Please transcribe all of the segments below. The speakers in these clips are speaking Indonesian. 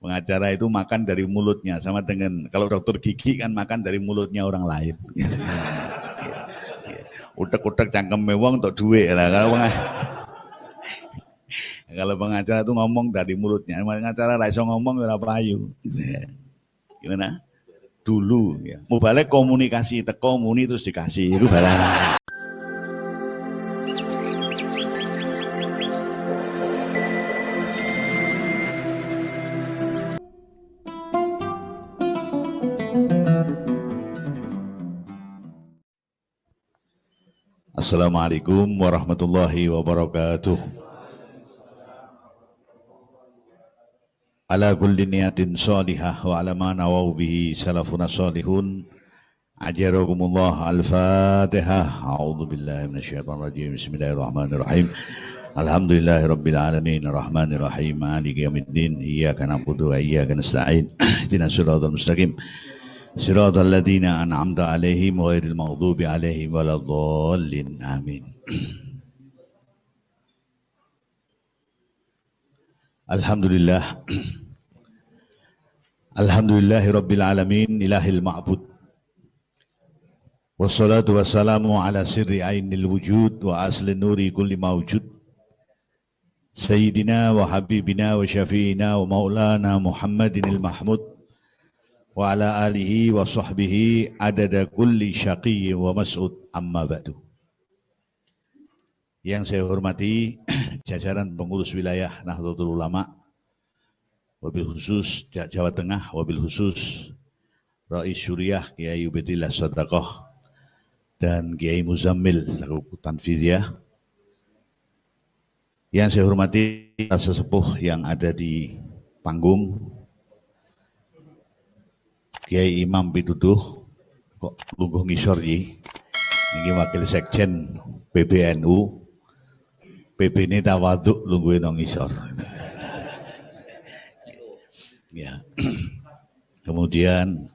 Pengacara itu makan dari mulutnya, sama dengan kalau dokter gigi kan makan dari mulutnya orang lain. Utek-utek cangkeme wong untuk duit lah. Kalau pengacara itu ngomong dari mulutnya, pengacara ra iso ngomong ora payu. Gimana? Dulu ya. Mau balik komunikasi teko muni terus dikasih itu barang. Assalamualaikum warahmatullahi wabarakatuh. Ala kulli niyatin salihah wa ala ma nawaw bihi salafuna salihun. Ajarakumullah al-Fatihah. A'udzu billahi minasyaitonir rajim. Bismillahirrahmanirrahim. Alhamdulillahi rabbil alamin arrahmanir rahim maliki yaumiddin iyyaka na'budu wa iyyaka nasta'in ihdinas siratal mustaqim. Siratal ladzina an'amta 'alaihim ghairil maghdubi 'alaihim waladdallin. Amin. Alhamdulillah. Alhamdulillahi rabbil alamin ilahil ma'bud. Wassalatu wassalamu ala sirri ainil wujud wa asli nuri kulli mawjud. Sayyidina wa habibina wa syafi'ina wa maulana Muhammadinil mahmud. Wa ala alihi wa sahbihi adada kulli syaqiyyin wa mas'ud amma ba'du. Yang saya hormati jajaran pengurus wilayah Nahdlatul Ulama, wabil khusus Jawa Tengah, wabil khusus Rais Syuriah Kiai Ubedillah Sadaqah dan Kiai Muzammil selaku Tanfidiyah. Yang saya hormati sesepuh yang ada di panggung, Kiai Imam Pituduh, kok lungguh ngisor iki. Ini wakil sekjen PBNU, PB ini tawaduk lungguh nang ngisor. Ya. Kemudian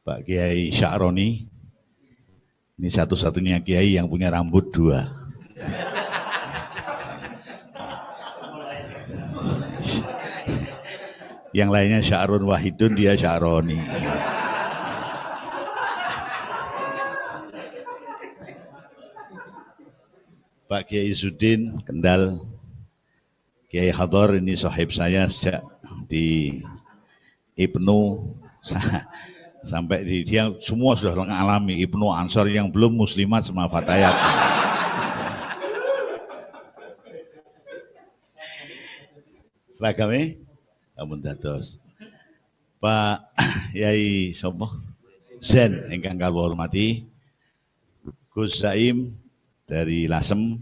Pak Kiai Sya'roni, ini satu-satunya Kiai yang punya rambut 2. Yang lainnya Sya'run Wahidun, dia Sya'roni. Pak Kiai Zudin Kendal, Kiai Hadar, ini sahib saya sejak di Ibnu sampai di dia semua sudah mengalami Ibnu Ansor, yang belum muslimat sama Fatayat. Seragamnya amun dados. Pak Yai Sopo Zen ingkang kula hormati, Gus Zaim dari Lasem,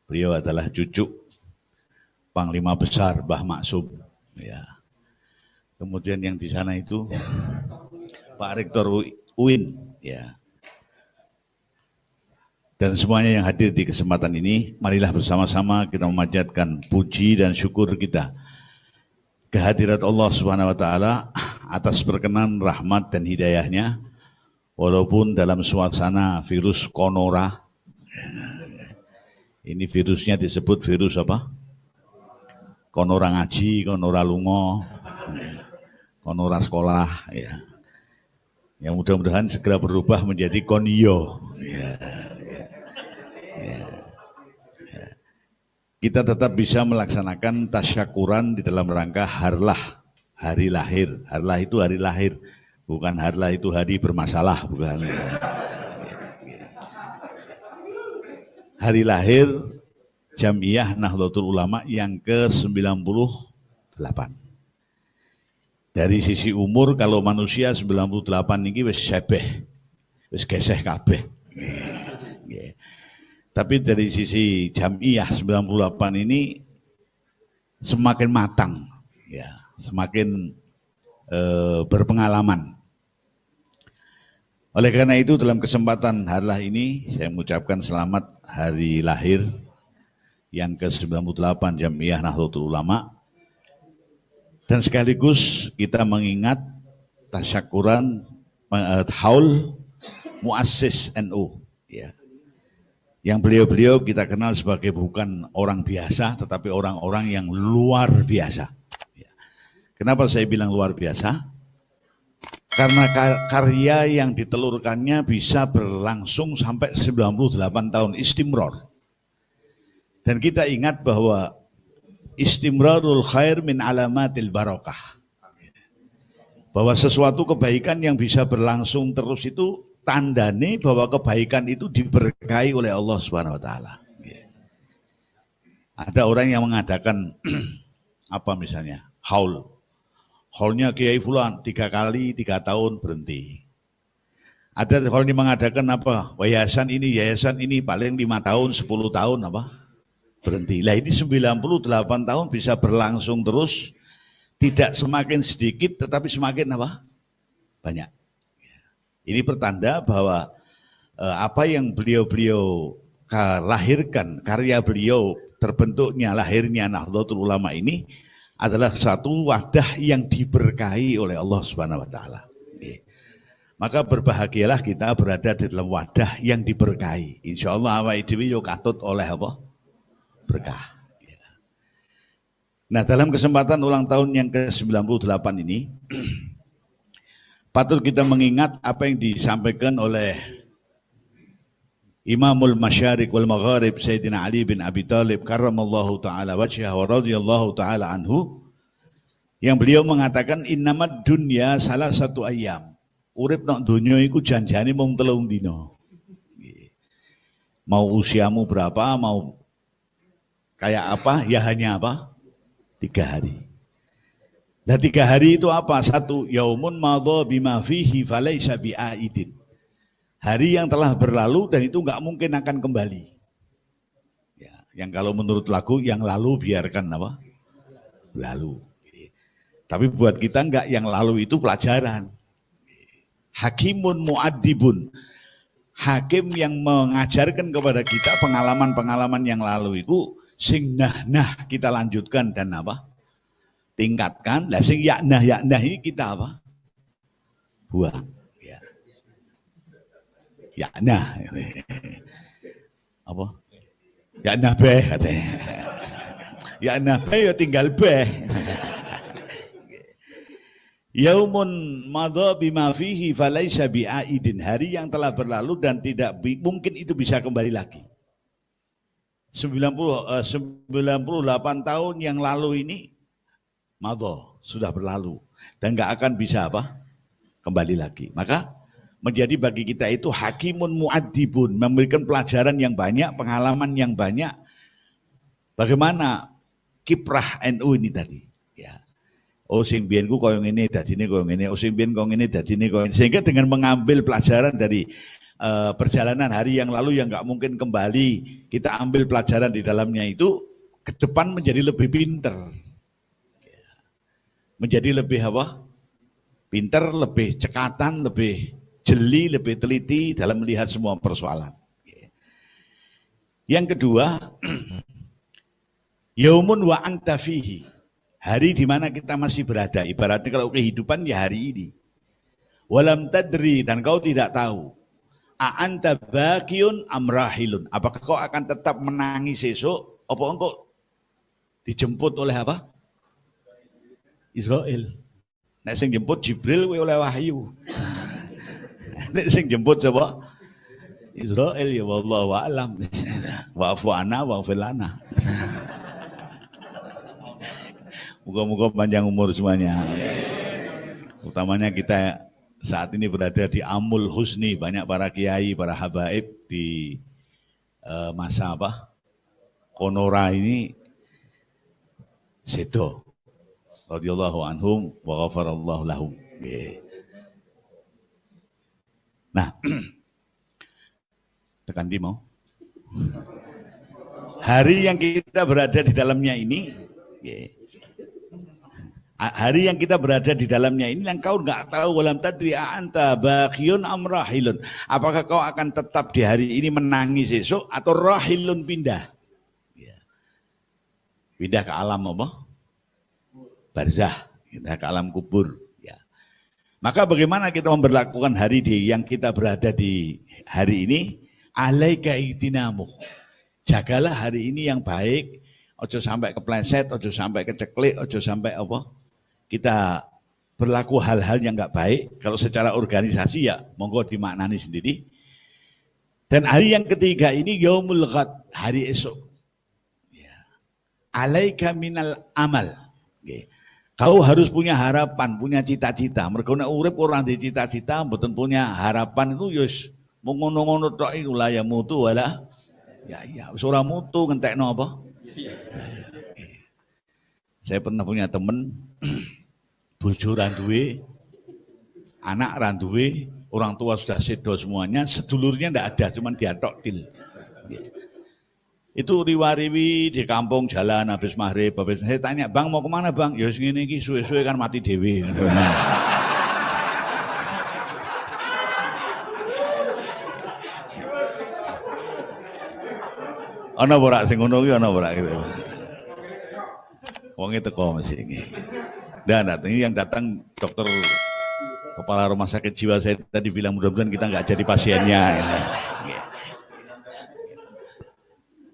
beliau adalah cucu Panglima Besar Mbah Maksum. Ya. Kemudian yang di sana itu Pak Rektor UIN, ya. Dan semuanya yang hadir di kesempatan ini, marilah bersama-sama kita memanjatkan puji dan syukur kita kehadirat Allah Subhanahu wa taala atas berkenan rahmat dan hidayahnya, walaupun dalam suasana virus Konora. Ini virusnya disebut virus apa? Konora ngaji, Konora lungo, Konora sekolah, ya. Yang mudah-mudahan segera berubah menjadi Konio. Ya. Kita tetap bisa melaksanakan tasyakuran di dalam rangka harlah, hari lahir. Harlah itu hari lahir, bukan harlah itu hari bermasalah, bukan. Hari lahir Jam'iyah Nahdlatul Ulama yang ke-98. Dari sisi umur, kalau manusia 98 ini wis sebeh, wis geseh kabeh. Tapi dari sisi Jam'iyah 98 ini semakin matang, ya, semakin berpengalaman. Oleh karena itu dalam kesempatan harlah ini saya mengucapkan selamat hari lahir yang ke-98 Jam'iyah Nahdlatul Ulama, dan sekaligus kita mengingat tasyakuran haul muassis NU, ya. Yang beliau-beliau kita kenal sebagai bukan orang biasa, tetapi orang-orang yang luar biasa. Kenapa saya bilang luar biasa? Karena karya yang ditelurkannya bisa berlangsung sampai 98 tahun istimror. Dan kita ingat bahwa istimrarul khair min alamatil barakah. Bahwa sesuatu kebaikan yang bisa berlangsung terus itu tandane bahwa kebaikan itu diberkahi oleh Allah Subhanahu wa taala. Ada orang yang mengadakan apa misalnya? Haulnya Kiai Fulan 3 kali 3 tahun berhenti. Ada kalau mengadakan apa? Yayasan ini paling 5 tahun, 10 tahun apa? Berhenti. Lah ini 98 tahun bisa berlangsung terus, tidak semakin sedikit tetapi semakin apa? Banyak. Ini pertanda bahwa apa yang beliau lahirkan, karya beliau terbentuknya, lahirnya Nahdlatul Ulama ini adalah satu wadah yang diberkahi oleh Allah Subhanahu wa taala. Maka berbahagialah kita berada di dalam wadah yang diberkahi. Insyaallah awake dhewe yo katut oleh apa? Berkah. Nah, dalam kesempatan ulang tahun yang ke-98 ini patut kita mengingat apa yang disampaikan oleh Imamul Masyariq wal Magharib Sayyidina Ali bin Abi Thalib karramallahu ta'ala wajhahu wa radhiyallahu ta'ala anhu, yang beliau mengatakan innamad dunya salah satu ayam. Urip nang donya iku janjane mung 3 dina. Mau usiamu berapa, mau kayak apa, ya hanya apa? 3 hari. Nah 3 hari itu apa? 1, yaumun madha bima fihi falaysa bi'aidin. Hari yang telah berlalu dan itu nggak mungkin akan kembali. Ya, yang kalau menurut lagu yang lalu biarkan apa? Lalu. Tapi buat kita nggak, yang lalu itu pelajaran. Hakimun mu'addibun. Hakim yang mengajarkan kepada kita pengalaman-pengalaman yang lalu itu sing nah kita lanjutkan dan apa? Tingkatkan. Lah sing yaknah ini kita apa? Buang. Ya nah apa? Ya nah beh katanya. Ya nah beh ya tinggal beh. Yaumun madha bima fihi falaysa bi'aidin. Hari yang telah berlalu dan tidak mungkin itu bisa kembali lagi. 98 tahun yang lalu ini madha sudah berlalu dan enggak akan bisa apa? Kembali lagi. Maka menjadi bagi kita itu hakimun mu'addibun, memberikan pelajaran yang banyak, pengalaman yang banyak. Bagaimana kiprah NU ini tadi? Ya. Oh sing biyen ku koyo ngene, dadine koyo ngene. Oh sing biyen koyo ngene, dadine koyo ngene. Sehingga dengan mengambil pelajaran dari perjalanan hari yang lalu yang nggak mungkin kembali, kita ambil pelajaran di dalamnya itu, ke depan menjadi lebih pinter. Menjadi lebih apa? Pinter, lebih cekatan, lebih jeli, lebih teliti dalam melihat semua persoalan. Yang kedua, yaumun wa anta fihi. Hari di mana kita masih berada. Ibaratnya kalau kehidupan ya hari ini. Walam tadri, dan kau tidak tahu. A anta bakiyun amrahilun. Apakah kau akan tetap menangis esok? Apa engkau dijemput oleh apa? Israel. Nek sing jemput Jibril oleh wahyu. Nek sing jemput coba Israel ya wallahu a'lam. Wa'fu anna wa'fu lana. Moga-moga panjang umur semuanya. Utamanya kita saat ini berada di Amul Husni, banyak para kiai, para habaib di masa apa? Konora ini sedo. Radhiyallahu anhum wa ghafarallahu lahum. Nah, tekan di mau. Hari yang kita berada di dalamnya ini, hari yang kita berada di dalamnya ini yang kau nggak tahu, walam tadri anta baqiyun am rahilun. Apakah kau akan tetap di hari ini menangis esok atau rahilun pindah? Pindah ke alam apa? Barzah, pindah ke alam kubur. Maka bagaimana kita memperlakukan hari yang kita berada di hari ini? Alaika itinamu. Jagalah hari ini yang baik, ojo sampai kepleset, ojo sampai keceklik, ojo sampai apa? kita berlaku hal-hal yang nggak baik, kalau secara organisasi ya monggo dimaknani sendiri. Dan hari yang ketiga ini yaumul ghad, hari esok. Ya. Alaika minal amal. Okay. Kau harus punya harapan, punya cita-cita. Mergo nek urip ora ndek cita-cita, mboten punya harapan itu yus mung ngono-ngono tok iku la ya mutu wala. Ya wis ora mutu ngentekno apa? Saya pernah punya temen bojo ra duwe, anak ra duwe, orang tua sudah sedo semuanya, sedulurnya ndak ada, cuman dia tok til. Itu riwa-riwi di kampung jalan habis maghrib, saya tanya, "Bang mau kemana bang?" Ya segini iki suwe-suwe kan mati dewi. Ana ora sing ngono ki ana ora gitu. Wong teko mesti iki. Dan ini yang datang dokter kepala rumah sakit jiwa saya tadi bilang mudah-mudahan kita nggak jadi pasiennya.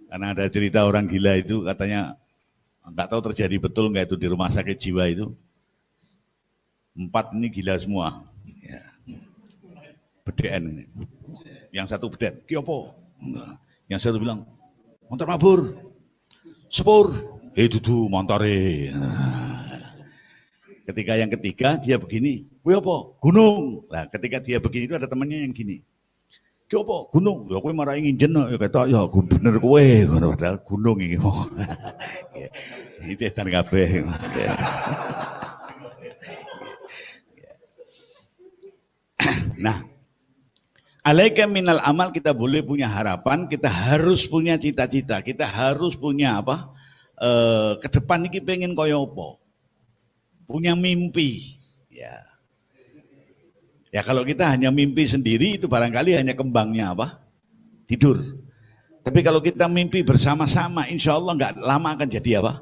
Karena ada cerita orang gila itu katanya nggak tahu terjadi betul nggak itu di rumah sakit jiwa itu. 4 ini gila semua. Ya. Bedaan ini. Yang satu beden, ki opo? Yang satu bilang, "Montor mabur, sepur." Dudu montore. Ketika yang ketiga dia begini, "Kowe apa? Gunung." Nah, ketika dia begini itu ada temannya yang gini. "Kowe apa? Gunung." "Ya kowe marai nginjen ya ketok ya bener kowe." Padahal gunung iki. Iki setan kabeh. Nah, alaika minal amal, kita boleh punya harapan, kita harus punya cita-cita, kita harus punya apa? Ke depan ini pengen koyo apa? Punya mimpi. Ya kalau kita hanya mimpi sendiri itu barangkali hanya kembangnya apa? Tidur. Tapi kalau kita mimpi bersama-sama, insya Allah nggak lama akan jadi apa?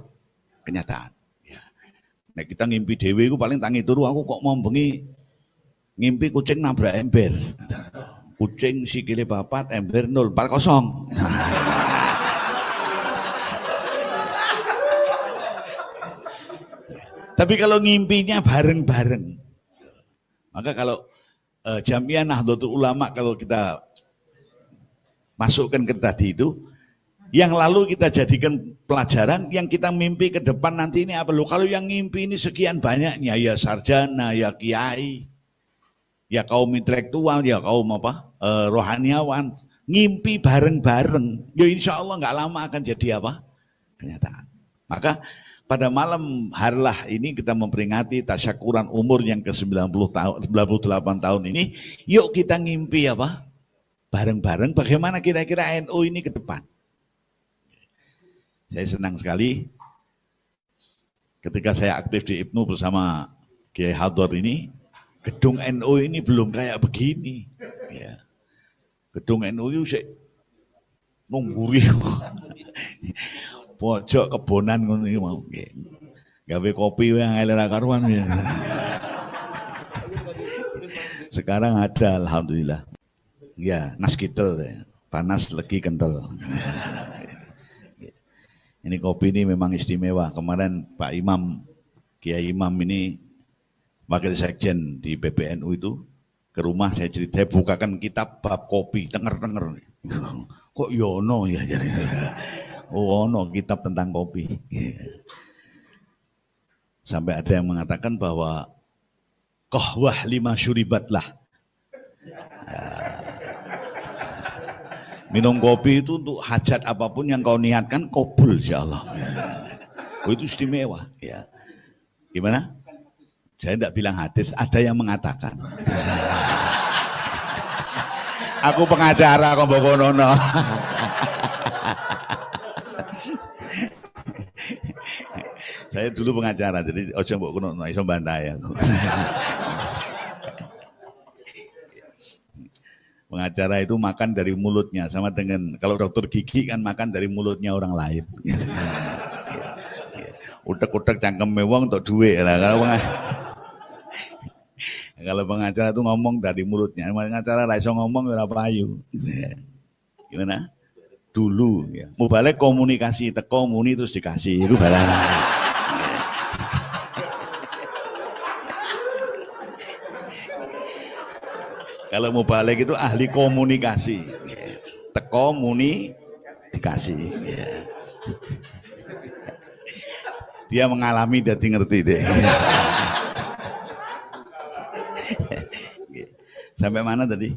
Kenyataan. Ya. Nah kita ngimpi dewe itu paling tangi turu, aku kok mau bengi ngimpi kucing nabrak ember. Kucing sikile 4, ember 0, 4-0. Tapi kalau ngimpinya bareng-bareng, maka kalau Jamiah Nahdlatul Ulama kalau kita masukkan ke tadi itu, yang lalu kita jadikan pelajaran, yang kita mimpi ke depan nanti ini apa? Loh, kalau yang ngimpi ini sekian banyaknya, ya sarjana, ya kiai, ya kaum intelektual, ya kaum apa? Rohaniawan, ngimpi bareng-bareng, ya insya Allah nggak lama akan jadi apa? Kenyataan. Maka pada malam harlah ini kita memperingati tasyakuran umur yang ke-90 tahun, 98 tahun ini, yuk kita ngimpi apa? Bareng-bareng bagaimana kira-kira NU ini ke depan. Saya senang sekali ketika saya aktif di IPNU bersama Kiai Hador ini, gedung NU ini belum kayak begini. Ya. Gedung NU itu nungguri. Pojok kebonan ngono iki mau. Gawe kopi yang elera karuan. Sekarang ada alhamdulillah. Ya, nas kitel, panas legi kental. Ini kopi ini memang istimewa. Kemarin Pak Imam, Kiai Imam ini wakil sekjen di PBNU itu ke rumah saya cerita, saya bukakan kitab bab kopi, denger-denger. Kok yono ya jadi. Oh no, kitab tentang kopi. Sampai ada yang mengatakan bahwa qahwah 5 syuribat lah. Minum kopi itu untuk hajat apapun yang kau niatkan kabul insyaallah. Oh, itu istimewa ya. Gimana? Saya tidak bilang hadis, ada yang mengatakan. Aku pengacara kok bokonono. Saya dulu pengacara, jadi ojo mbok kono iso bantai aku. Pengacara itu makan dari mulutnya, sama dengan kalau dokter gigi kan makan dari mulutnya orang lain. Utek-utek cangkeme wong untuk duit lah. Kalau pengacara itu ngomong dari mulutnya, pengacara ra iso ngomong ora payu. Gimana? Dulu ya. Mau balik komunikasi, teko muni terus dikasih itu balaran. Kalau mau balik itu ahli komunikasi. Komunikasi. Dia mengalami dan ngerti deh. Sampai mana tadi?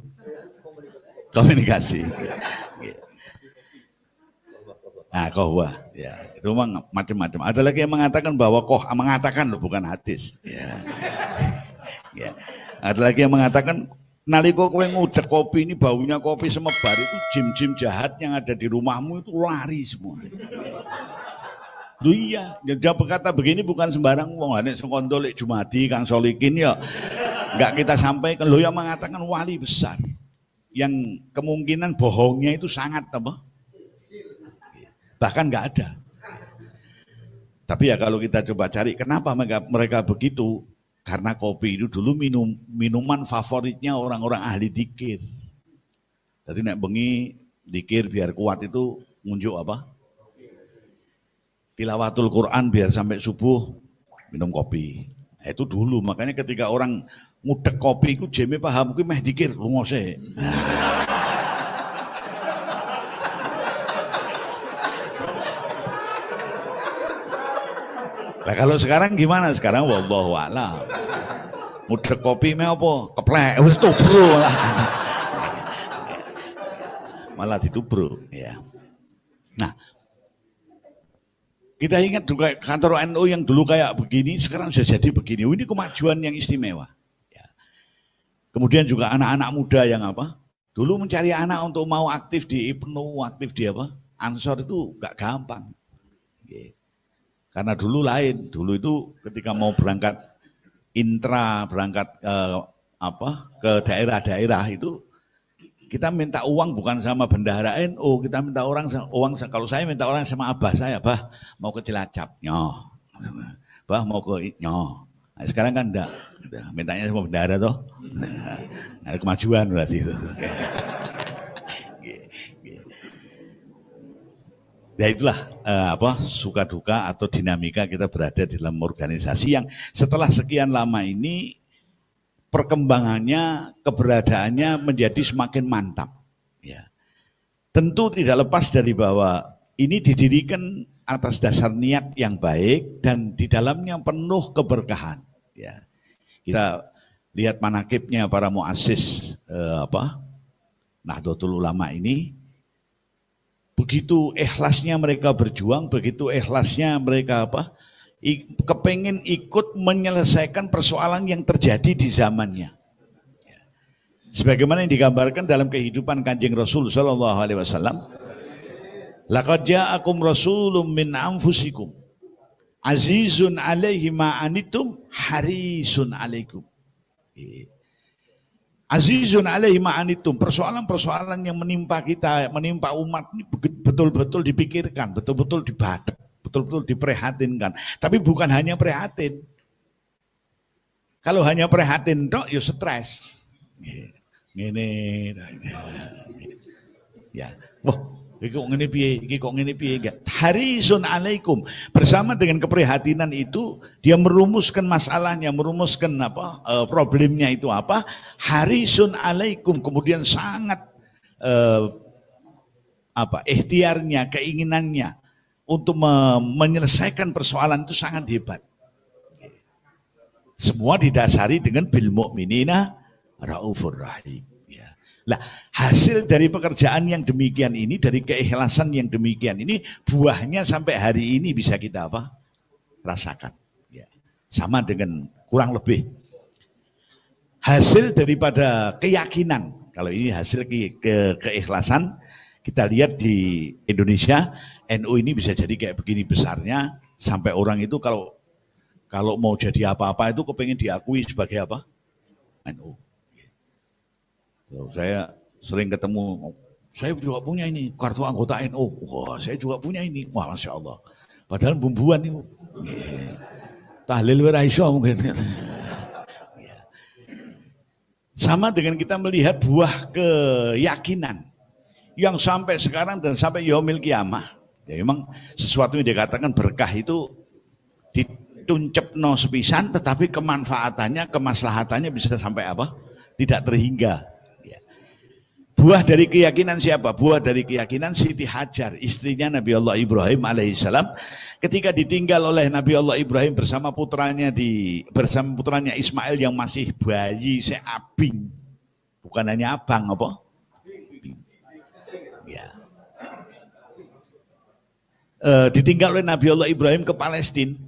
Komunikasi. Nah, kohwa, ya itu memang macam-macam. Ada lagi yang mengatakan bahwa mengatakan loh, bukan hadis. Ya. Ya. Ada lagi yang mengatakan nalika kowe ngudek kopi ini baunya kopi semebar itu jin-jin jahat yang ada di rumahmu itu lari semua. Loh iya, dia berkata begini bukan sembarang wong nek sekondol Jumadi Kang Solikin ya enggak kita sampaikan. Loh yang mengatakan wali besar yang kemungkinan bohongnya itu sangat apa? Bahkan nggak ada. Tapi ya kalau kita coba cari kenapa mereka begitu, karena kopi itu dulu minuman favoritnya orang-orang ahli dikir. Jadi nek bengi dikir biar kuat itu ngunjuk apa? Tilawatul Quran biar sampai subuh minum kopi. Nah, itu dulu makanya ketika orang ngudek kopi itu jeme paham kuwi meh dikir rungose. Nah kalau sekarang gimana? Sekarang wallahu a'lam. Ngudek kopi meh apa? Keplek wis tubruk lah. Malah ditubruk ya. Nah, kita ingat juga kantor NU yang dulu kayak begini, sekarang sudah jadi begini. Ini kemajuan yang istimewa. Ya. Kemudian juga anak-anak muda yang apa? Dulu mencari anak untuk mau aktif di IPNU, aktif di apa? Ansor itu gak gampang. Ya. Karena dulu lain, dulu itu ketika mau berangkat berangkat ke daerah-daerah itu kita minta uang bukan sama bendahara NU, kita minta uang kalau saya minta orang sama abah saya, bah mau ke Cilacap, nyoh, bah mau ke nyoh. Nah, sekarang kan enggak, mintanya sama bendahara toh, ada kemajuan berarti itu. Ya itulah suka duka atau dinamika kita berada di dalam organisasi yang setelah sekian lama ini perkembangannya, keberadaannya menjadi semakin mantap. Ya. Tentu tidak lepas dari bahwa ini didirikan atas dasar niat yang baik dan di dalamnya penuh keberkahan. Ya. Kita lihat manakibnya para muassis Nahdlatul Ulama ini. Begitu ikhlasnya mereka berjuang, begitu ikhlasnya mereka kepengen ikut menyelesaikan persoalan yang terjadi di zamannya. Sebagaimana yang digambarkan dalam kehidupan Kanjeng Rasul sallallahu alaihi wasallam, laqad ja'akum rasulun min anfusikum azizun 'alaihi ma anittum harisun 'alaikum. Azizun alaihi ma'anitum, persoalan-persoalan yang menimpa kita, menimpa umat ini betul-betul dipikirkan, betul-betul dibatek, betul-betul diprihatinkan. Tapi bukan hanya prihatin. Kalau hanya prihatin tok ya stres. Ngene. Ya. Wah, iki kok ngene piye, harisun alaikum. Bersama dengan keprihatinan itu dia merumuskan masalahnya, merumuskan problemnya itu apa? Harisun alaikum. Kemudian sangat ikhtiarnya, keinginannya untuk menyelesaikan persoalan itu sangat hebat. Semua didasari dengan bil mu'minina raufur rahim. Nah, hasil dari pekerjaan yang demikian ini, dari keikhlasan yang demikian ini, buahnya sampai hari ini bisa kita rasakan. Ya. Sama dengan kurang lebih hasil daripada keyakinan. Kalau ini hasil keikhlasan, kita lihat di Indonesia, NU ini bisa jadi kayak begini besarnya, sampai orang itu kalau mau jadi apa-apa itu kepengen diakui sebagai apa? NU. Saya sering ketemu, saya juga punya ini kartu anggota NU. Wah, saya juga punya ini. Wah, Masya Allah. Padahal bumbuan itu. Tahlil wa iso mungkin. Sama dengan kita melihat buah keyakinan yang sampai sekarang dan sampai yaumil kiamah. Ya memang sesuatu yang dikatakan berkah itu dituncepno sepisan, tetapi kemanfaatannya, kemaslahatannya bisa sampai apa? Tidak terhingga. Buah dari keyakinan siapa? Buah dari keyakinan Siti Hajar, istrinya Nabi Allah Ibrahim alaihissalam, ketika ditinggal oleh Nabi Allah Ibrahim bersama putranya Ismail yang masih bayi seabing, bukan hanya abang apa? Ya. Ditinggal oleh Nabi Allah Ibrahim ke Palestina.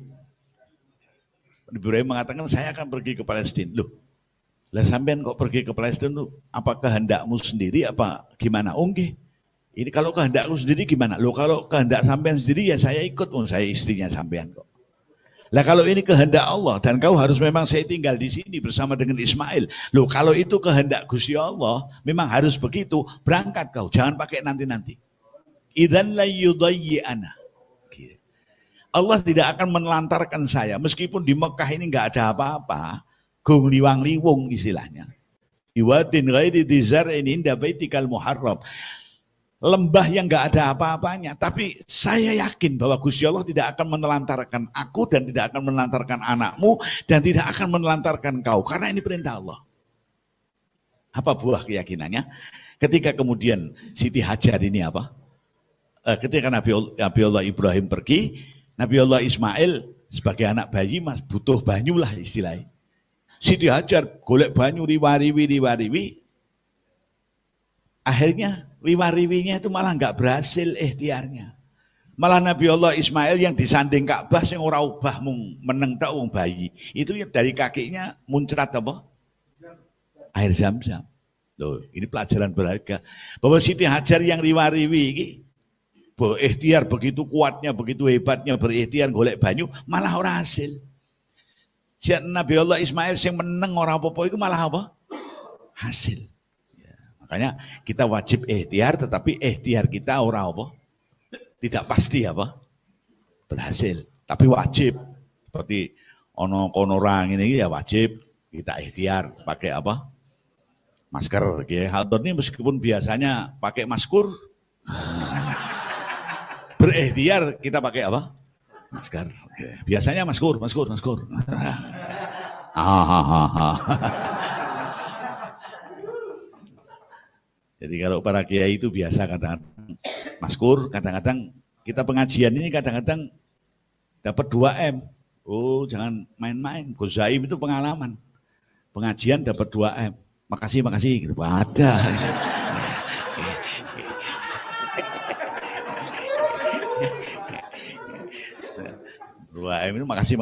Ibrahim mengatakan saya akan pergi ke Palestina. Loh, lah sampean kok pergi ke Palestina tuh? Apa kehendakmu sendiri apa gimana? Oke. Ini kalau kehendakku sendiri gimana? Loh kalau kehendak sampean sendiri ya saya ikut, saya istrinya sampean kok. Lah kalau ini kehendak Allah dan kau harus memang saya tinggal di sini bersama dengan Ismail. Loh kalau itu kehendak Gusti Allah, memang harus begitu, berangkat kau, jangan pakai nanti-nanti. Idzan la yudayyi'ana. Allah tidak akan menelantarkan saya meskipun di Mekah ini nggak ada apa-apa, gong liwang liwung istilahnya. Iwadin ghairi dzar'in inda baitikal muharram. Lembah yang nggak ada apa-apanya, tapi saya yakin bahwa Gusti Allah tidak akan menelantarkan aku dan tidak akan menelantarkan anakmu dan tidak akan menelantarkan kau karena ini perintah Allah. Apa buah keyakinannya? Ketika kemudian Siti Hajar ini apa? Ketika Nabi Allah Ibrahim pergi, Nabi Allah Ismail sebagai anak bayi mas butuh banyu lah istilahnya. Siti Hajar golek banyu riwa-riwi. Akhirnya riwa-riwinya itu malah nggak berhasil ikhtiarnya. Malah Nabi Allah Ismail yang disanding Ka'bah sing ora ubah mung meneng tok wong bayi. Itu yang dari kakinya muncrat apa? Air Zam-Zam. Loh, ini pelajaran berharga. Bahwa Siti Hajar yang riwa-riwi ini berikhtiar begitu kuatnya, begitu hebatnya berikhtiar golek banyu, malah ora hasil. Siat Nabi Allah Ismail yang meneng orang apa-apa itu malah apa? Hasil. Ya, makanya kita wajib ikhtiar, tetapi ikhtiar kita orang apa? Tidak pasti apa? Berhasil. Tapi wajib. Seperti ono konorang ini ya wajib kita ikhtiar pakai apa? Masker. Hal ini meskipun biasanya pakai masker, berikhtiar kita pakai apa? Masker. Biasanya masker. Jadi kalau para kiai itu biasa kadang-kadang masker, kadang-kadang kita pengajian ini kadang-kadang dapat 2M. Oh, jangan main-main. Gozaim itu pengalaman. Pengajian dapat 2M. Makasih gitu. Ada. 2M itu makasih,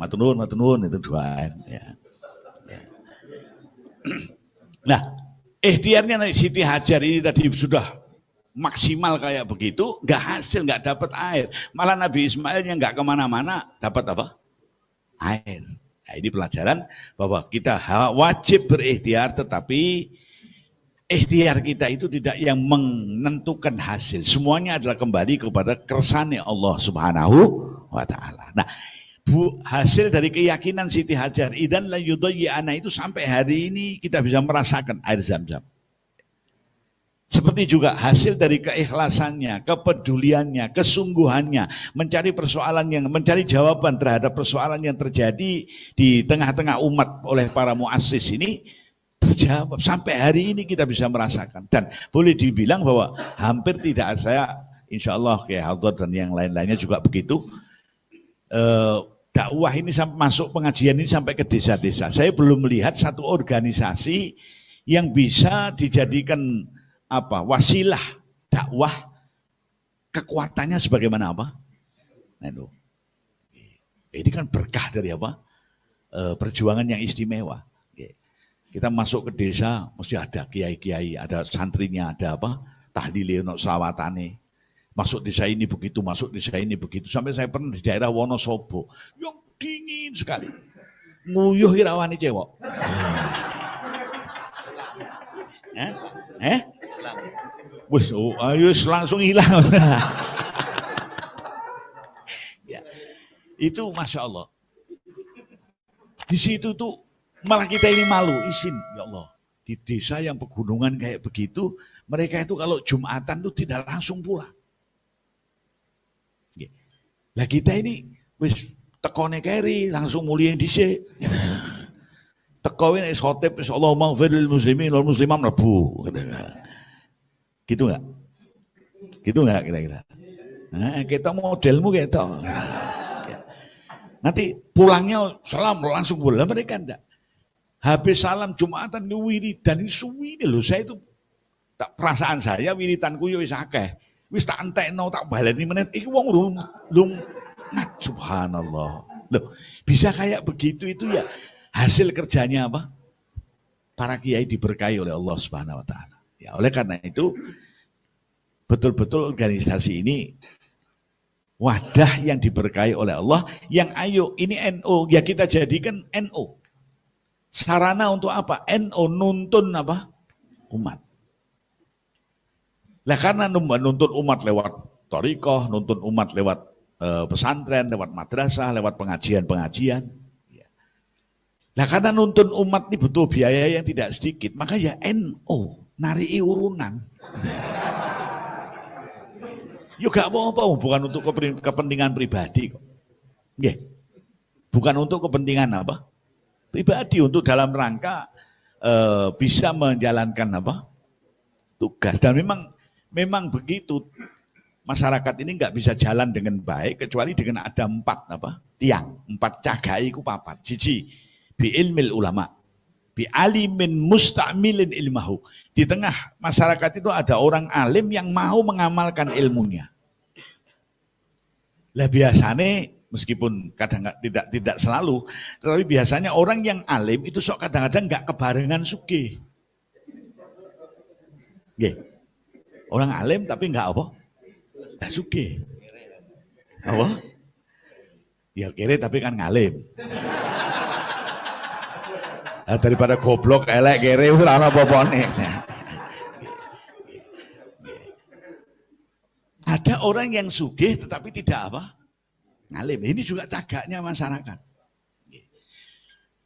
matur nuwun itu 2M ya. Nah, ikhtiarnya Siti Hajar ini tadi sudah maksimal kayak begitu, nggak hasil, nggak dapat air. Malah Nabi Ismail yang nggak kemana-mana dapat apa? Air. Nah, ini pelajaran bahwa kita wajib berikhtiar, tetapi ikhtiar kita itu tidak yang menentukan hasil. Semuanya adalah kembali kepada kersane Allah Subhanahu wa ta'ala. Nah, hasil dari keyakinan Siti Hajar, idzan la yudayyi'ana itu sampai hari ini kita bisa merasakan air Zam-Zam. Seperti juga hasil dari keikhlasannya, kepeduliannya, kesungguhannya, mencari jawaban terhadap persoalan yang terjadi di tengah-tengah umat oleh para muassis ini, terjawab. Sampai hari ini kita bisa merasakan. Dan boleh dibilang bahwa hampir tidak, saya insya Allah kayak Hadrat dan yang lain-lainnya juga begitu, dakwah ini sampai masuk, pengajian ini sampai ke desa-desa. Saya belum melihat satu organisasi yang bisa dijadikan wasilah dakwah, kekuatannya sebagaimana apa? Nah, ini kan berkah dari perjuangan yang istimewa. Kita masuk ke desa mesti ada kiai-kiai, ada santrinya, ada tahlile, selawatane. Masuk desa ini begitu, masuk desa ini begitu. Sampai saya pernah di daerah Wonosobo yang dingin sekali. Nguyuh irawani cewek. Wis, ayo langsung hilang. Ya, itu Masya Allah. Di situ tuh malah kita ini malu, izin ya Allah. Di desa yang pegunungan kayak begitu, mereka itu kalau Jumatan tuh tidak langsung pulang. Lah kita ini wis tekone keri langsung mulia dhisik. Teko wis khotib wis Allahumma ighfir lil muslimin wal muslimat mlebu. Gitu enggak? Gitu enggak kira-kira? Nah, kita modelmu gitu. Nanti pulangnya salam langsung pulang, mereka enggak. Habis salam Jumatan di wiridan ini suwini loh, saya itu tak perasaan saya wiritanku yo wis akeh. Wis tak entekno tak baleni menit iki wong lung ngat subhanallah. Loh, bisa kayak begitu itu ya hasil kerjanya apa? Para kiai diberkahi oleh Allah Subhanahu wa taala. Ya, oleh karena itu betul-betul organisasi ini wadah yang diberkahi oleh Allah, yang ayo ini NU ya kita jadikan NU. Sarana untuk apa? NU nuntun apa? Umat. Lah karena nuntun umat lewat thariqah, nuntun umat lewat pesantren, lewat madrasah, lewat pengajian-pengajian. Lah karena nuntun umat ini butuh biaya yang tidak sedikit, maka ya NU narii urunan. Yo gak apa-apa, bukan untuk kepentingan pribadi kok. Nggih. Bukan untuk kepentingan apa? Pribadi, untuk dalam rangka bisa menjalankan apa? Tugas. Dan memang begitu, masyarakat ini nggak bisa jalan dengan baik kecuali dengan ada 4 apa? Tiang, 4 cagai ku papat. Siji, bi ilmil ulama, bi alimin musta'milin ilmahu. Di tengah masyarakat itu ada orang alim yang mau mengamalkan ilmunya. Lah biasanya meskipun kadang tidak selalu, tetapi biasanya orang yang alim itu sok kadang-kadang nggak kebarengan sugih. Nggih. Orang alim tapi nggak apa? Nggak sugih. Apa? Ya kere tapi kan ngalim. Nah, daripada goblok elek kere ora ana apa-apane. Ada orang yang sugih tetapi tidak apa? Ngalim. Ini juga cagaknya masyarakat.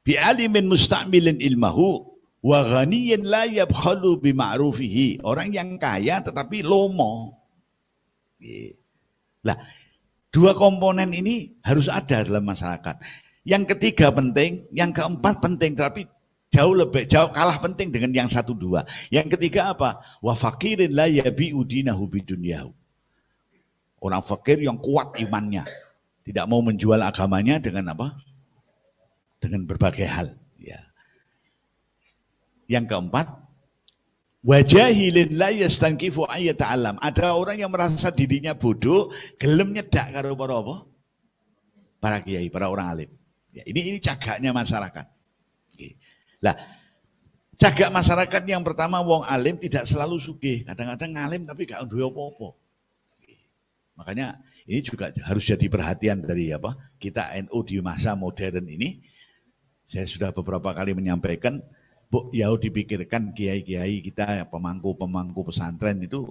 Bi alimin musta'milin ilmahu wa ghaniyin la yabkhalu bi ma'rufihi. Orang yang kaya tetapi lomo. Lah, 2 komponen ini harus ada dalam masyarakat. Yang ketiga penting, yang keempat penting, tapi jauh kalah penting dengan yang 1, 2. Yang ketiga apa? Wa faqirin la yabi'u dinahu bidunyahu. Orang fakir yang kuat imannya, tidak mau menjual agamanya dengan apa? Dengan berbagai hal. Ya. Yang keempat, wajahilin la yastankifu ayyata'alam. Ada orang yang merasa dirinya bodoh, gelem nyedak karo para apa? Para kiai, para orang alim. Ya, ini cagaknya masyarakat. Lah, cagak masyarakat yang pertama, wong alim tidak selalu sugih. Kadang-kadang ngalim tapi gak duwe apa-apa. Makanya ini juga harus jadi perhatian dari apa kita NU di masa modern ini. Saya sudah beberapa kali menyampaikan, Bu, ya dipikirkan kiai-kiai kita, pemangku-pemangku pesantren itu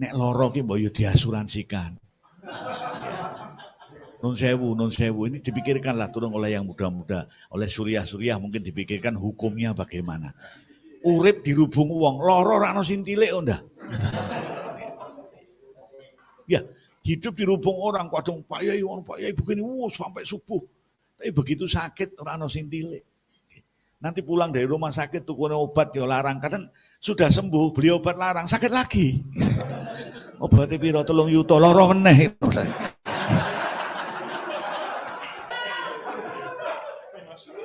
nek loro ki mbok yo diasuransikan. Nun sewu ini dipikirkanlah turun oleh yang muda-muda, oleh suriah-suriah mungkin dipikirkan hukumnya bagaimana. Urip dirubung wong, loro ora ono sing tilik ndak. Ya, hidup dirubung orang, kadang Pak Yai begini, sampai subuh. Tapi begitu sakit, orang sing tilik. Nanti pulang dari rumah sakit, tukune obat, ya larang. Kadang sudah sembuh, beli obat larang, sakit lagi. Obatnya piro 3 yuta, loro meneh.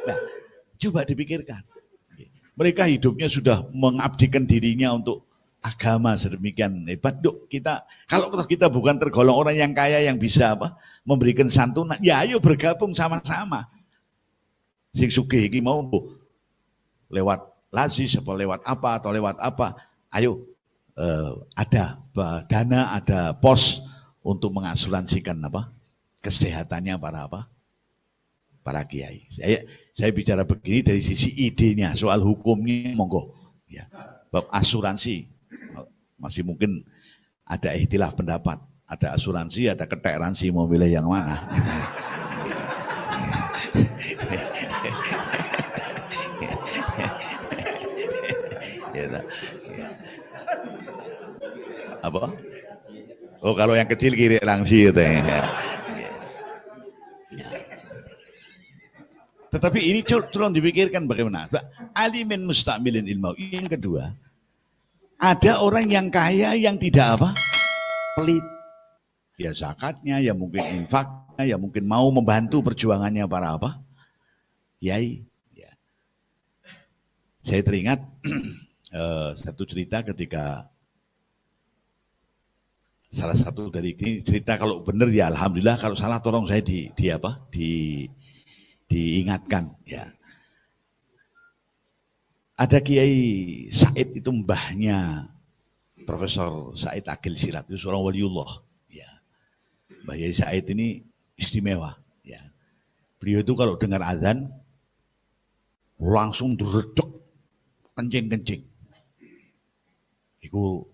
Nah, coba dipikirkan. Mereka hidupnya sudah mengabdikan dirinya untuk agama sedemikian hebat. Kalau kita bukan tergolong orang yang kaya yang bisa apa memberikan santunan, ya ayo bergabung sama-sama. Sing sugih iki mau lewat lazis atau lewat apa, ayo ada dana, ada pos untuk mengasuransikan apa kesehatannya para kiai. Saya bicara begini dari sisi idenya, soal hukumnya monggo ya. Bab asuransi masih mungkin ada ikhtilaf pendapat, ada asuransi, ada keteransi, mau pilih yang mana? Apa? Oh, kalau yang kecil kiri langsir gitu ya. Tetapi ini tolong dipikirkan bagaimana. Alimin mustamilin ilmu. Yang kedua, ada orang yang kaya yang tidak apa? Pelit. Ya zakatnya, ya mungkin infaknya, ya mungkin mau membantu perjuangannya para apa? Kiai. Ya. Saya teringat satu cerita ketika salah satu dari ini cerita, kalau benar ya alhamdulillah, kalau salah tolong saya diingatkan ya. Ada Kiai Said, itu mbahnya Profesor Said Akil Sirat, itu seorang waliullah ya. Mbah Kiai Said ini istimewa ya. Beliau itu kalau dengar azan langsung diredek kencing-kencing. Itu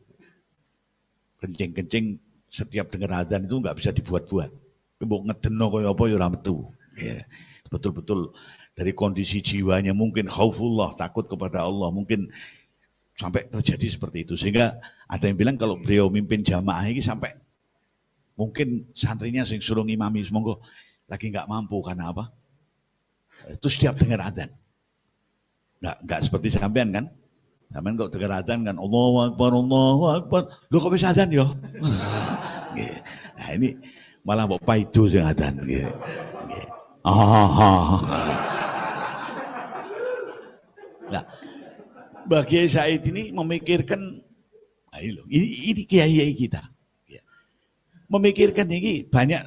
kencing-kencing setiap dengar azan itu nggak bisa dibuat-buat. Mbok ngedeno kaya apa ya ora metu. Ya. Betul-betul dari kondisi jiwanya mungkin khaufullah, takut kepada Allah, mungkin sampai terjadi seperti itu. Sehingga ada yang bilang kalau beliau mimpin jamaah ini sampai mungkin santrinya sing suruh ngimami semonggo lagi nggak mampu karena apa? Itu setiap dengar azan. Nggak seperti sampean kan? Sampean kok dengar azan kan Allahu Akbar, Allahu Akbar. Lu kok bisa azan yo? Nah ini malah mbok paido sing azan gitu. Nah, bagi Said ini memikirkan ini kiai kita. Memikirkan ini banyak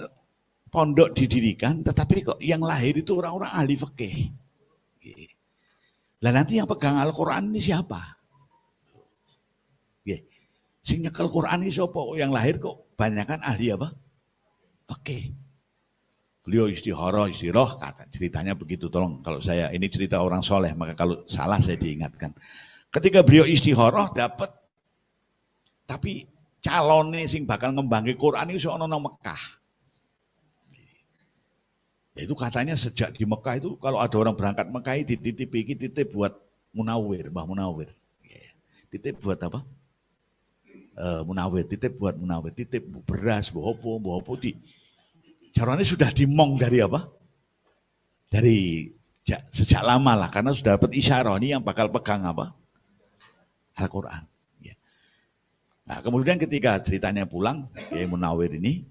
pondok didirikan, tetapi kok yang lahir itu orang-orang ahli fikih. Lah nanti yang pegang Al-Quran ini siapa? Sing nyekel Quran ini siapa? Yang lahir kok banyak kan ahli apa? Fikih. Beliau istihara, istiroh, kata ceritanya begitu. Tolong kalau saya ini cerita orang soleh, maka kalau salah saya diingatkan. Ketika beliau istihara dapat, tapi calonnya sing bakal ngembangi Quran itu soal nang Mekah. Itu katanya sejak di Mekah itu kalau ada orang berangkat Mekah titip buat Munawir, Mbah Munawir. Titip buat apa? Munawir, titip buat Munawir, titip beras, bohopo di. Caranya sudah dimong dari apa? Dari sejak lama lah, karena sudah dapat isyarah ini yang bakal pegang apa? Al-Quran. Ya. Nah kemudian ketika ceritanya pulang, Kiai Munawir ini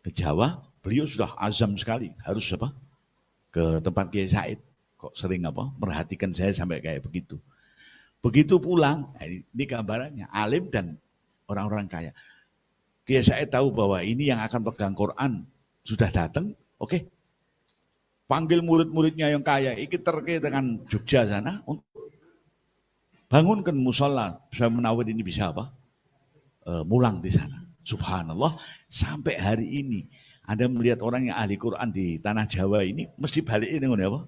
ke Jawa, beliau sudah azam sekali harus apa? Ke tempat Kiai Said. Kok sering apa? Merhatikan saya sampai kayak begitu. Begitu pulang, ini gambarannya alim dan orang-orang kaya. Kiai Said tahu bahwa ini yang akan pegang Quran sudah datang, oke. Panggil murid-muridnya yang kaya, iki terkait dengan Jogja sana, untuk bangunkan musola, saya Munawir ini bisa apa? Mulang di sana. Subhanallah, sampai hari ini Anda melihat orang yang ahli Quran di tanah Jawa ini mesti balik ini apa?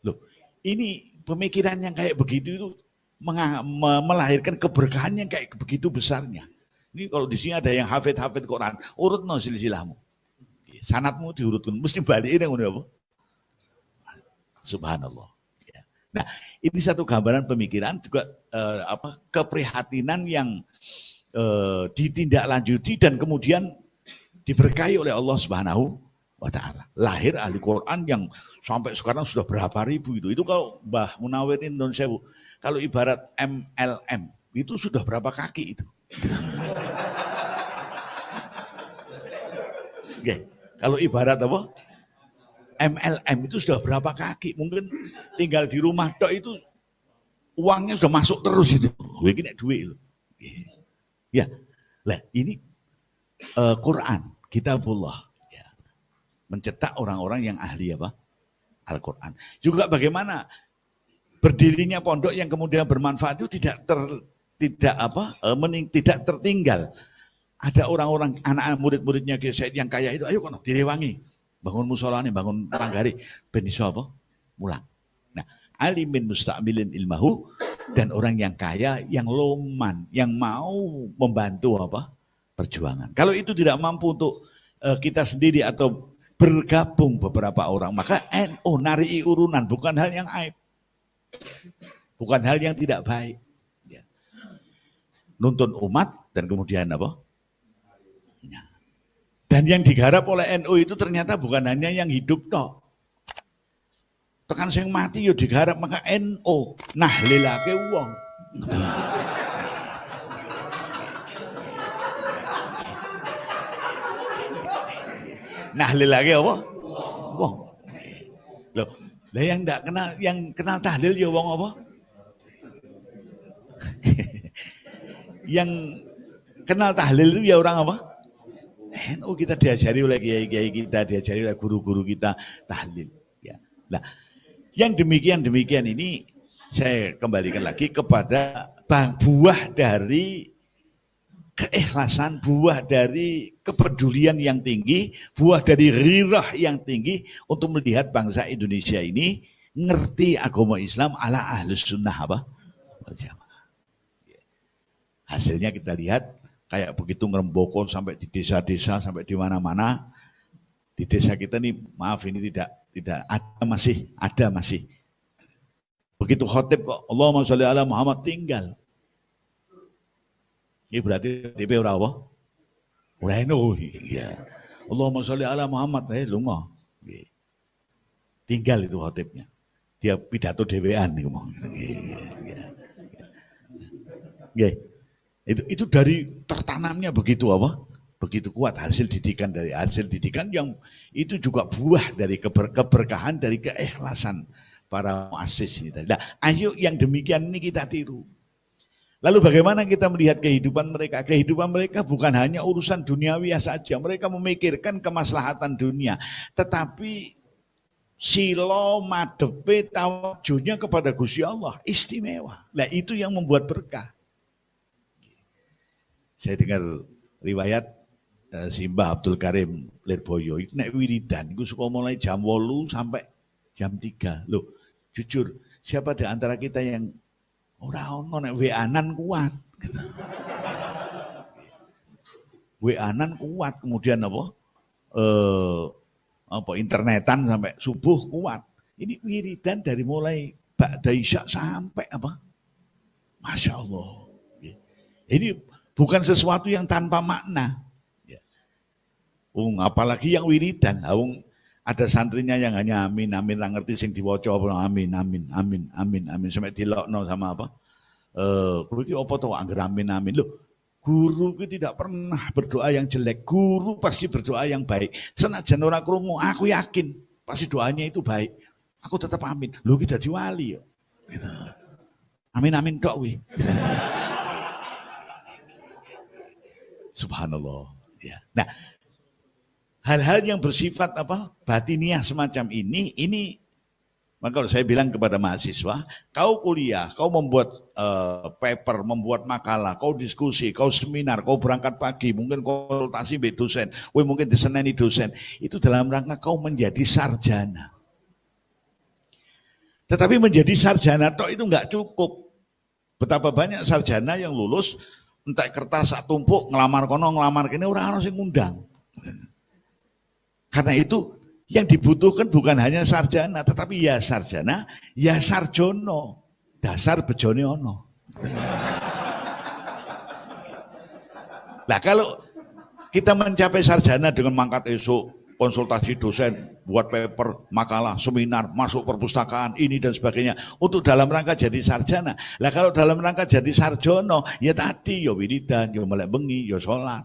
Loh, ini pemikiran yang kayak begitu itu melahirkan keberkahan yang kayak begitu besarnya. Ini kalau di sini ada yang hafid Quran, urut no silsilahmu. Sanatmu diurutkan, mesti balik ini apa? Subhanallah. Nah, ini satu gambaran pemikiran juga keprihatinan yang ditindaklanjuti dan kemudian diberkahi oleh Allah Subhanahu wa taala. Lahir ahli Quran yang sampai sekarang sudah berapa ribu itu. Itu kalau Mbah Munawir Indonesia, kalau ibarat MLM itu sudah berapa kaki itu. Kalau ibarat apa? MLM itu sudah berapa kaki? Mungkin tinggal di rumah tok itu uangnya sudah masuk terus itu. Begini duit itu. Ya, lah ini Quran, kitabullah. Ya. Mencetak orang-orang yang ahli apa? Al-Quran. Juga bagaimana berdirinya pondok yang kemudian bermanfaat itu tidak tertinggal. Ada orang-orang anak-anak murid-muridnya Kiai Said yang kaya itu, ayo kono direwangi, bangun musolane, bangun panggari, ben iso apa? Mulang. Nah, alimin mustamilin ilmahu, dan orang yang kaya, yang loman, yang mau membantu apa? Perjuangan. Kalau itu tidak mampu untuk kita sendiri atau bergabung beberapa orang, maka NU narii urunan, bukan hal yang aib. Bukan hal yang tidak baik. Ya. Nuntun umat dan kemudian apa? Dan yang digarap oleh NU itu ternyata bukan hanya yang hidup toh. Tekan sing mati yo digarap maka NU nahlilake wong. Nahlilake apa? Wong. Loh, lah yang enggak kenal yang kenal tahlil ya wong apa? Yang kenal tahlil itu ya orang apa? NU kita diajari oleh kiai-kiai kita, diajari oleh guru-guru kita tahlil. Ya. Nah, yang demikian ini saya kembalikan lagi kepada buah dari keikhlasan, buah dari kepedulian yang tinggi, buah dari ghirah yang tinggi untuk melihat bangsa Indonesia ini ngerti agama Islam ala ahlus sunnah apa? Hasilnya kita lihat kayak begitu ngerembokon sampai di desa-desa, sampai di mana-mana. Di desa kita nih, maaf ini tidak ada masih. Begitu khotib kok Allahumma sholli ala Muhammad tinggal. Ini berarti DP ora apa? Ora eno. Iya. Allahumma sholli ala Muhammad lunga. Tinggal itu khotibnya. Dia pidato dhewean niku mau. Itu dari tertanamnya begitu apa? Begitu kuat hasil didikan yang itu juga buah dari keberkahan dari keikhlasan para muassis ini tadi. Nah, ayo yang demikian ini kita tiru. Lalu bagaimana kita melihat kehidupan mereka? Kehidupan mereka bukan hanya urusan duniawi saja. Mereka memikirkan kemaslahatan dunia, tetapi silo madepe tawajuhnya kepada Gusti Allah istimewa. Nah, itu yang membuat berkah. Saya dengar riwayat Simbah Abdul Karim Lirboyo itu nek wiridan itu suka mulai jam 8 sampai jam 3. Loh, jujur, siapa di antara kita yang ora ono nek WA-an kuat gitu. WA-an kuat, kemudian internetan sampai subuh kuat. Ini wiridan dari mulai ba'da isya sampai apa? Masya Allah. Ini bukan sesuatu yang tanpa makna. Apalagi yang wiridan, ada santrinya yang hanya amin ra ngerti sing diwaca apa amin sampai dilokno sama apa? Kuwi iki apa to angger amin. Loh, guru itu tidak pernah berdoa yang jelek. Guru pasti berdoa yang baik. Senajan ora krungu, aku yakin pasti doanya itu baik. Aku tetap amin. Lho ki dadi wali yo. Amin tok kuwi. Subhanallah. Ya. Nah, hal-hal yang bersifat batiniah semacam ini maka kalau saya bilang kepada mahasiswa, kau kuliah, kau membuat paper, membuat makalah, kau diskusi, kau seminar, kau berangkat pagi, mungkin konsultasi be dosen, mungkin diseneni dosen, itu dalam rangka kau menjadi sarjana. Tetapi menjadi sarjana tok itu enggak cukup. Betapa banyak sarjana yang lulus entek kertas sak tumpuk ngelamar kono ngelamar kene ora ono sing ngundang. Karena itu yang dibutuhkan bukan hanya sarjana, tetapi ya sarjana, ya sarjono. Dasar bejone ono. Nah, kalau kita mencapai sarjana dengan mangkat esok, konsultasi dosen, buat paper, makalah, seminar, masuk perpustakaan, ini dan sebagainya, untuk dalam rangka jadi sarjana. Lah kalau dalam rangka jadi sarjono, ya tadi, ya wiridan, ya melek bengi, ya sholat.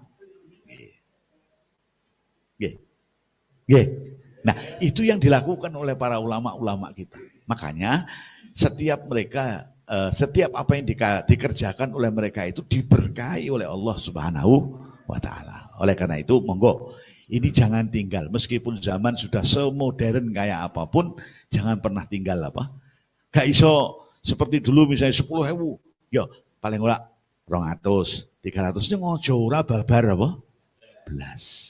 Nah, itu yang dilakukan oleh para ulama-ulama kita. Makanya setiap apa yang dikerjakan oleh mereka itu diberkahi oleh Allah Subhanahu wa Ta'ala. Oleh karena itu, monggo ini jangan tinggal, meskipun zaman sudah semodern kayak apapun, jangan pernah tinggal gak iso seperti dulu misalnya 10.000, ya paling ora 200, 300 ini ngojo ora babar belas.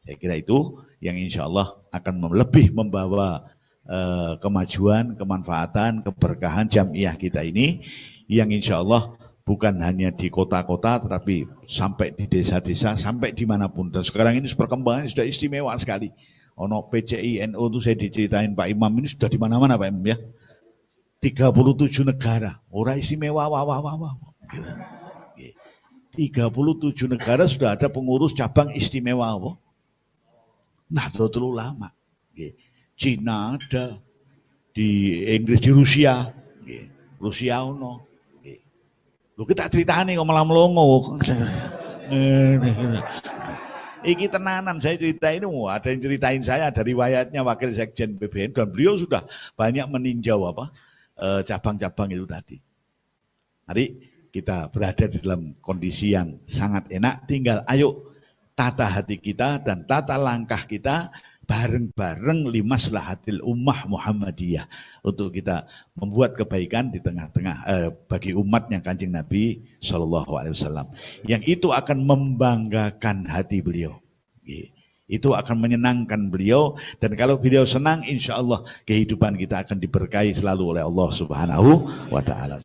Saya kira itu yang insya Allah akan lebih membawa kemajuan, kemanfaatan, keberkahan jamiah kita ini, yang insya Allah bukan hanya di kota-kota, tetapi sampai di desa-desa, sampai dimanapun. Dan sekarang ini perkembangannya sudah istimewa sekali. Ono PCI, NU itu saya diceritain Pak Imam, ini sudah di mana-mana Pak Imam ya. 37 negara, orang istimewa, 37 negara sudah ada pengurus cabang istimewa apa? Nahdlatul Ulama. Cina ada, di Inggris, di Rusia. Rusia ono. Lu kita ceritane kok malah melongo. Iki tenanan saya cerita ini, ada yang ceritain saya dari riwayatnya Wakil Sekjen PBN dan beliau sudah banyak meninjau cabang-cabang itu tadi. Mari kita berada di dalam kondisi yang sangat enak, tinggal ayo tata hati kita dan tata langkah kita bareng-bareng limaslahatil ummah Muhammadiyah untuk kita membuat kebaikan di tengah-tengah bagi umatnya Kanjeng Nabi SAW, yang itu akan membanggakan hati beliau, itu akan menyenangkan beliau, dan kalau beliau senang insya Allah kehidupan kita akan diberkahi selalu oleh Allah Subhanahu wa Ta'ala.